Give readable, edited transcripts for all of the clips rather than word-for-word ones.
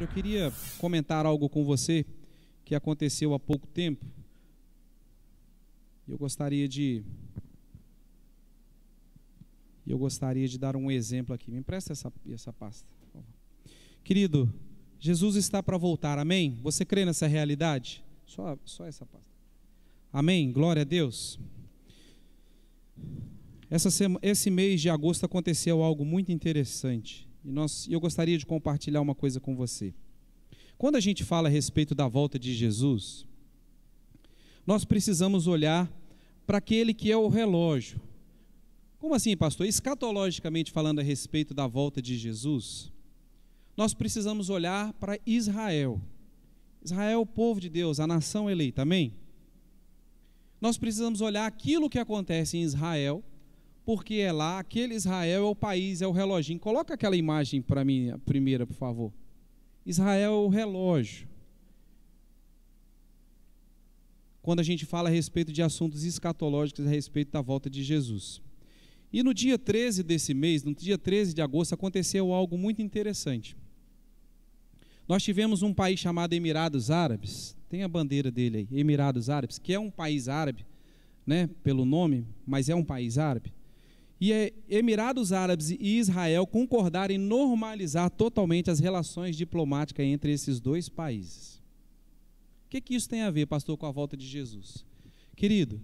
eu queria comentar algo com você que aconteceu há pouco tempo. Eu gostaria de dar um exemplo aqui. Me empresta essa pasta, por favor. Querido, Jesus está para voltar, amém? Você crê nessa realidade? Só essa pasta. Amém? Glória a Deus. Esse mês de agosto aconteceu algo muito interessante. E eu gostaria de compartilhar uma coisa com você. Quando a gente fala a respeito da volta de Jesus, nós precisamos olhar para aquele que é o relógio. Como assim, pastor? Escatologicamente falando a respeito da volta de Jesus, nós precisamos olhar para Israel. Israel, o povo de Deus, a nação eleita, amém? Nós precisamos olhar aquilo que acontece em Israel, porque é lá, aquele Israel é o país, é o reloginho. Coloca aquela imagem para mim, a primeira, por favor. Israel é o relógio. Quando a gente fala a respeito de assuntos escatológicos, a respeito da volta de Jesus. E no dia 13 desse mês, no dia 13 de agosto, aconteceu algo muito interessante. Nós tivemos um país chamado Emirados Árabes, tem a bandeira dele aí, Emirados Árabes, que é um país árabe, né, pelo nome, mas é um país árabe. E Emirados Árabes e Israel concordaram em normalizar totalmente as relações diplomáticas entre esses dois países. O que isso tem a ver, pastor, com a volta de Jesus? Querido,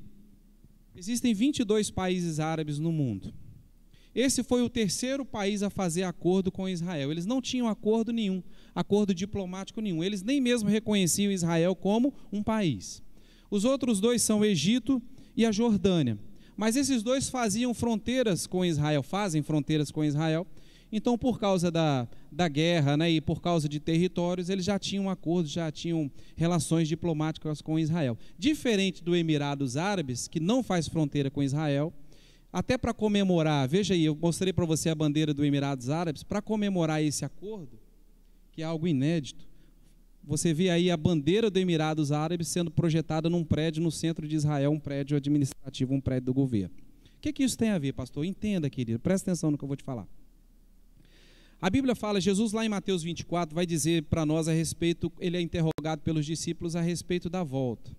existem 22 países árabes no mundo. Esse foi o terceiro país a fazer acordo com Israel. Eles não tinham acordo nenhum, acordo diplomático nenhum. Eles nem mesmo reconheciam Israel como um país. Os outros dois são o Egito e a Jordânia. Mas esses dois faziam fronteiras com Israel, fazem fronteiras com Israel. Então, por causa da guerra, né, e por causa de territórios, eles já tinham acordos, já tinham relações diplomáticas com Israel. Diferente do Emirados Árabes, que não faz fronteira com Israel, até para comemorar, veja aí, eu mostrei para você a bandeira do Emirados Árabes, para comemorar esse acordo, que é algo inédito, você vê aí a bandeira do Emirados Árabes sendo projetada num prédio no centro de Israel, um prédio administrativo, um prédio do governo. O que isso tem a ver, pastor? Entenda, querido, presta atenção no que eu vou te falar. A Bíblia fala, Jesus lá em Mateus 24 vai dizer para nós a respeito, ele é interrogado pelos discípulos a respeito da volta.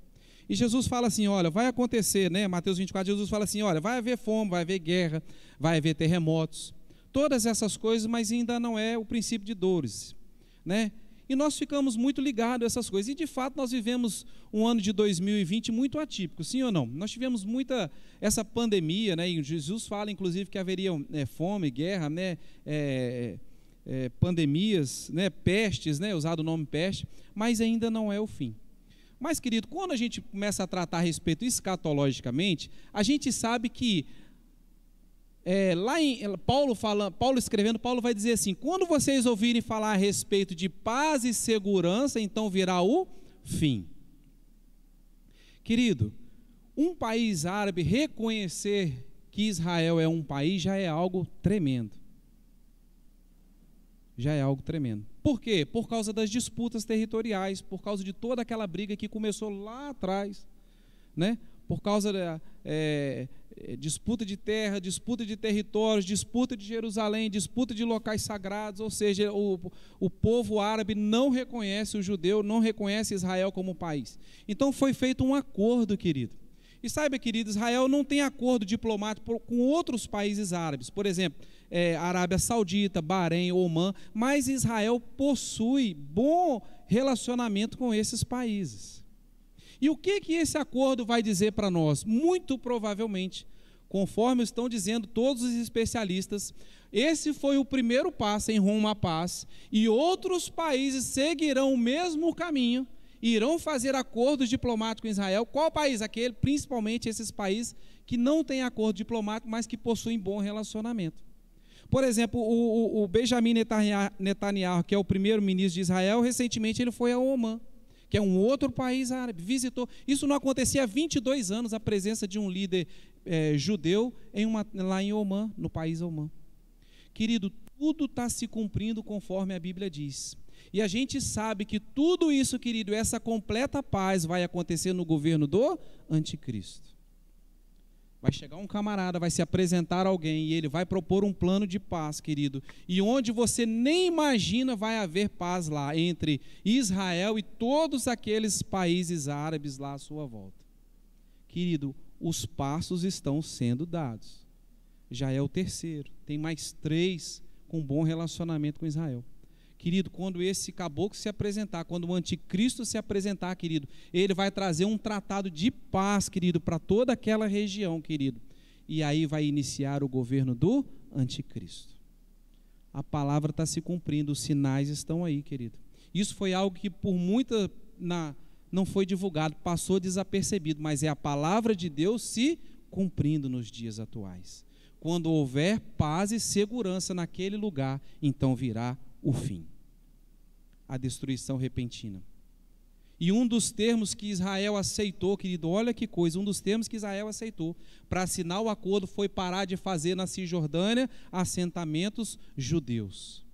E Jesus fala assim, olha, vai acontecer, né? Mateus 24, Jesus fala assim, olha, vai haver fome, vai haver guerra, vai haver terremotos, todas essas coisas, mas ainda não é o princípio de dores, né? E nós ficamos muito ligados a essas coisas. E, de fato, nós vivemos um ano de 2020 muito atípico, sim ou não? Nós tivemos essa pandemia, né? E Jesus fala, inclusive, que haveria fome, guerra, né? Pandemias, né? Pestes, né? Usado o nome peste, mas ainda não é o fim. Mas, querido, quando a gente começa a tratar a respeito escatologicamente, a gente sabe que lá em Paulo escrevendo, Paulo vai dizer assim, quando vocês ouvirem falar a respeito de paz e segurança, então virá o fim. Querido, um país árabe reconhecer que Israel é um país já é algo tremendo. Já é algo tremendo. Por quê? Por causa das disputas territoriais, por causa de toda aquela briga que começou lá atrás, né? Por causa da disputa de terra, disputa de territórios, disputa de Jerusalém, disputa de locais sagrados, ou seja, o povo árabe não reconhece o judeu, não reconhece Israel como país. Então foi feito um acordo, querido. E saiba, querido, Israel não tem acordo diplomático com outros países árabes, por exemplo, Arábia Saudita, Bahrein, Omã, mas Israel possui bom relacionamento com esses países. E o que esse acordo vai dizer para nós? Muito provavelmente, conforme estão dizendo todos os especialistas, esse foi o primeiro passo em rumo à paz, e outros países seguirão o mesmo caminho, irão fazer acordos diplomáticos com Israel. Qual país? Aquele, principalmente esses países que não têm acordo diplomático, mas que possuem bom relacionamento. Por exemplo, o Benjamin Netanyahu, que é o primeiro-ministro de Israel, recentemente ele foi a Omã, que é um outro país árabe, visitou. Isso não acontecia há 22 anos, a presença de um líder judeu lá em Omã, no país Omã. Querido, tudo está se cumprindo conforme a Bíblia diz. E a gente sabe que tudo isso, querido, essa completa paz vai acontecer no governo do anticristo. Vai chegar um camarada, vai se apresentar alguém e ele vai propor um plano de paz, querido. E onde você nem imagina vai haver paz lá entre Israel e todos aqueles países árabes lá à sua volta. Querido, os passos estão sendo dados. Já é o terceiro. Tem mais 3 com bom relacionamento com Israel. Querido, quando esse caboclo se apresentar, quando o anticristo se apresentar, querido, ele vai trazer um tratado de paz, querido, para toda aquela região, querido. E aí vai iniciar o governo do anticristo. A palavra está se cumprindo, os sinais estão aí, querido. Isso foi algo que por muita não foi divulgado, passou desapercebido, mas é a palavra de Deus se cumprindo nos dias atuais. Quando houver paz e segurança naquele lugar, então virá o fim, a destruição repentina. E um dos termos que Israel aceitou, querido, olha que coisa, um dos termos que Israel aceitou para assinar o acordo foi parar de fazer na Cisjordânia assentamentos judeus.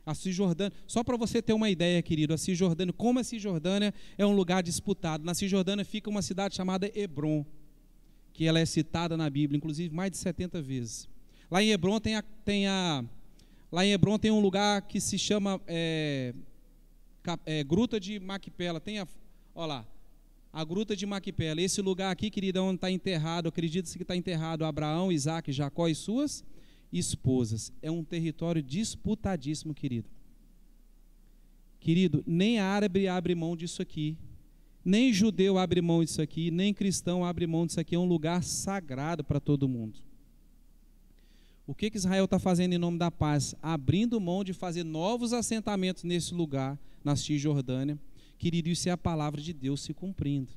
A Cisjordânia, só para você ter uma ideia, querido, a Cisjordânia, como a Cisjordânia é um lugar disputado, na Cisjordânia fica uma cidade chamada Hebrom, que ela é citada na Bíblia, inclusive mais de 70 vezes. Lá em Hebrom Lá em Hebrom tem um lugar que se chama Gruta de Maquipela. Olha lá, a Gruta de Maquipela. Esse lugar aqui, querido, é onde está enterrado, acredita-se que está enterrado Abraão, Isaac, Jacó e suas esposas. É um território disputadíssimo, querido. Querido, nem árabe abre mão disso aqui, nem judeu abre mão disso aqui, nem cristão abre mão disso aqui. É um lugar sagrado para todo mundo. O que Israel está fazendo em nome da paz? Abrindo mão de fazer novos assentamentos nesse lugar, na Cisjordânia. Querido, isso é a palavra de Deus se cumprindo.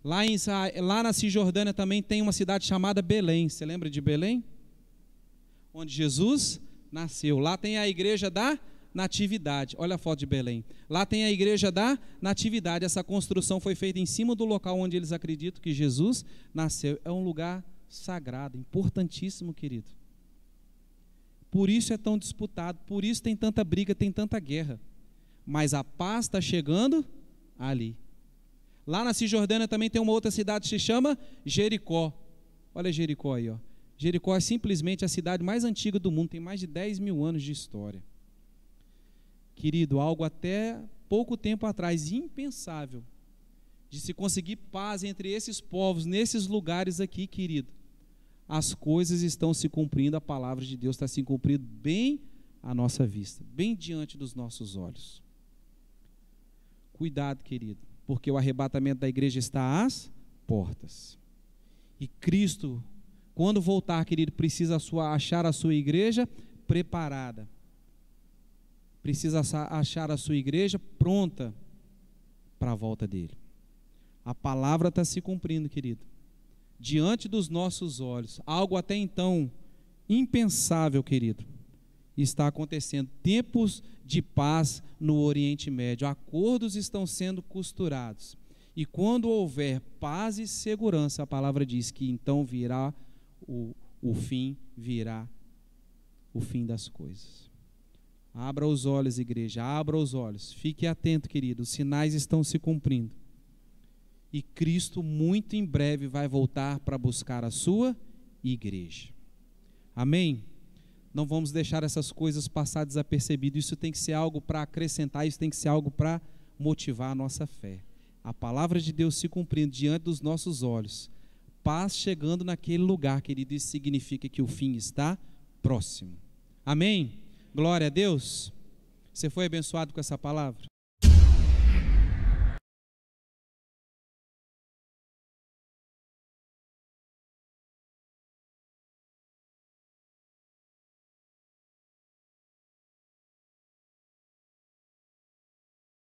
Lá na Cisjordânia também tem uma cidade chamada Belém. Você lembra de Belém? Onde Jesus nasceu. Lá tem a igreja da Natividade. Olha a foto de Belém. Lá tem a igreja da Natividade. Essa construção foi feita em cima do local onde eles acreditam que Jesus nasceu. É um lugar sagrado, importantíssimo, querido. Por isso é tão disputado, por isso tem tanta briga, tem tanta guerra. Mas a paz está chegando ali. Lá na Cisjordânia também tem uma outra cidade que se chama Jericó. Olha Jericó aí, ó. Jericó é simplesmente a cidade mais antiga do mundo, tem mais de 10 mil anos de história. Querido, algo até pouco tempo atrás, impensável, de se conseguir paz entre esses povos, nesses lugares aqui, querido. As coisas estão se cumprindo, a palavra de Deus está se cumprindo bem à nossa vista, bem diante dos nossos olhos. Cuidado, querido, porque o arrebatamento da igreja está às portas. E Cristo, quando voltar, querido, precisa achar a sua igreja preparada. Precisa achar a sua igreja pronta para a volta dele. A palavra está se cumprindo, querido, diante dos nossos olhos. Algo até então impensável, querido, está acontecendo. Tempos de paz no Oriente Médio. Acordos estão sendo costurados. E quando houver paz e segurança, a palavra diz que então virá o fim, virá o fim das coisas. Abra os olhos, igreja, abra os olhos. Fique atento, querido, os sinais estão se cumprindo. E Cristo muito em breve vai voltar para buscar a sua igreja. Amém? Não vamos deixar essas coisas passar desapercebido. Isso tem que ser algo para acrescentar, isso tem que ser algo para motivar a nossa fé. A palavra de Deus se cumprindo diante dos nossos olhos. Paz chegando naquele lugar, querido, isso significa que o fim está próximo. Amém? Glória a Deus. Você foi abençoado com essa palavra?